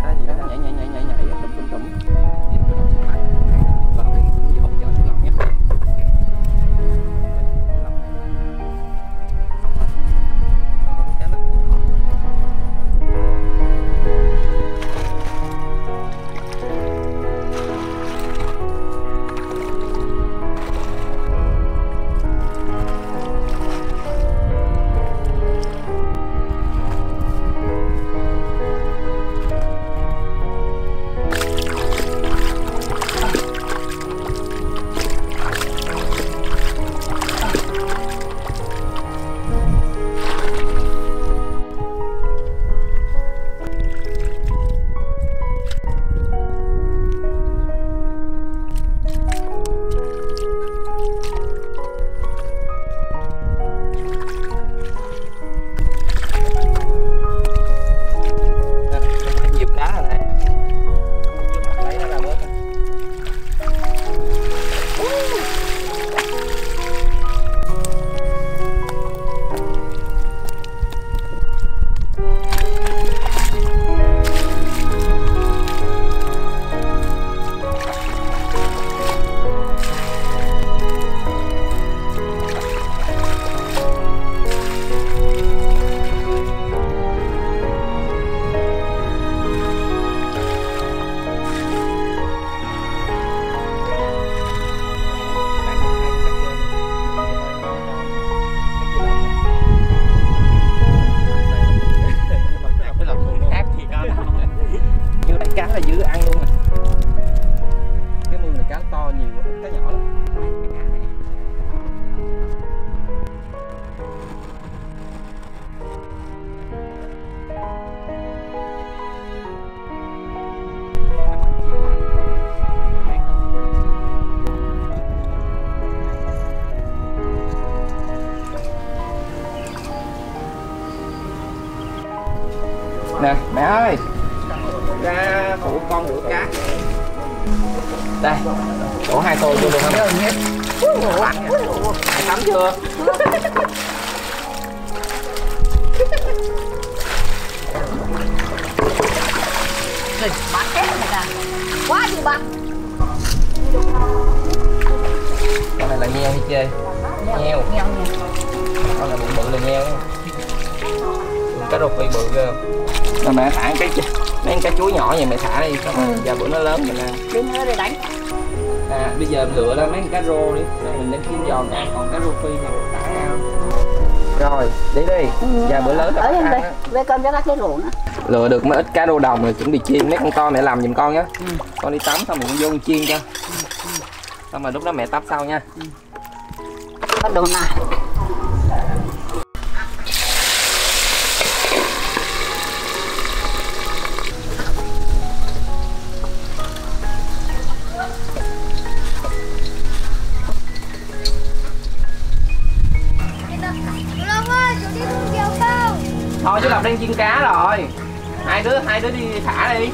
cái gì đó nhảy tụm tụm. Vào đây cũng hỗ trợ Xuân Lộc nhé. Nè mẹ ơi, ra phụ con rửa cá. Đây, đổ 2 tô vô luôn hả mẹ? Mày tắm chưa? Bán hết rồi nè. Quá gì bạn. Con này là nheo hay chê? Nheo. Nheo nha. Con này bự bự là nheo. Cá rô phi bự ghê không? Rồi mẹ thả mấy cá chuối nhỏ vậy mẹ thả đi, xong rồi giờ bữa nó lớn mình ăn. Đến nữa để đánh. À bây giờ lựa ra mấy cá rô đi, rồi mình đem chiên giòn ăn, còn cá rô phi này thả ra. Rồi, đi đi. Giờ bữa lớn rồi ăn á. Về cơm cho các cái rổ nữa. Lựa được mấy ít cá rô đồng rồi chuẩn bị chiên, mấy con to mẹ làm giùm con nhé. Con đi tắm xong mình cũng vô chiên cho. Xong rồi lúc đó mẹ tắm sau nha. Bắt đầu nào. Thôi chú Lộc đang chiên cá rồi. Hai đứa đi thả đi.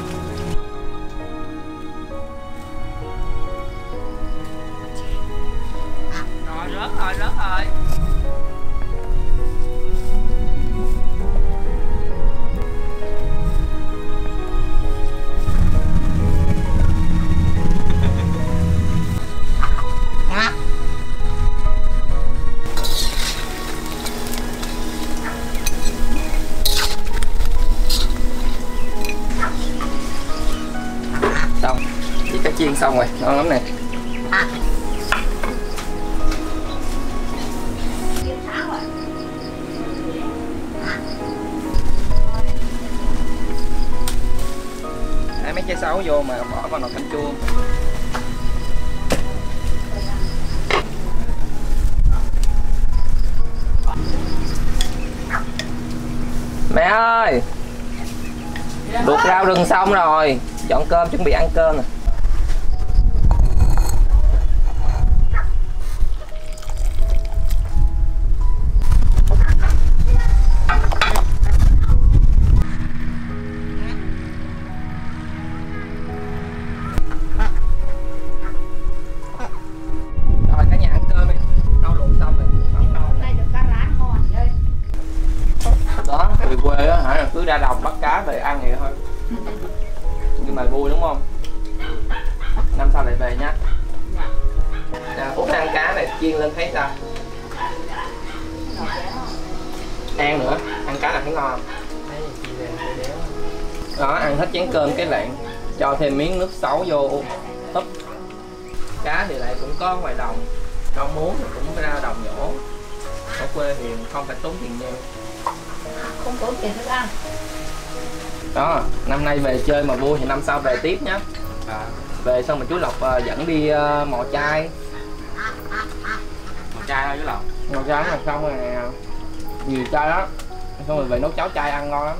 Rồi rớt rồi. Xong, chị cá chiên xong rồi, ngon lắm nè. Hai mấy trái sấu vô mà bỏ vào nồi canh chua. Mẹ ơi, luộc rau rừng xong rồi, dọn cơm chuẩn bị ăn cơm nè. Rồi cả nhà ăn cơm đi, rau luộc xong rồi. Hôm nay được cá rán ngon ơi. Đó, người quê á hả, cứ ra đồng bắt cá về ăn vậy đó. vui đúng không? Năm sau lại về nhá. Phúc ăn cá này chiên lên thấy sao? Ăn nữa, ăn cá là thấy ngon không? Đó, ăn hết chén cơm cái lạng, cho thêm miếng nước sấu vô húp. Cá thì lại cũng có ngoài đồng, con muốn thì cũng phải ra đồng nhổ. Ở quê thì không phải tốn tiền nhiều. Không tốn tiền thức ăn. Đó, năm nay về chơi mà vui thì năm sau về tiếp nhé. Về xong mà chú Lộc dẫn đi mò chai. Mò chai thôi chú Lộc. Mò chai là xong rồi nè, nhiều chai đó. Xong rồi về nấu cháo chai ăn ngon lắm.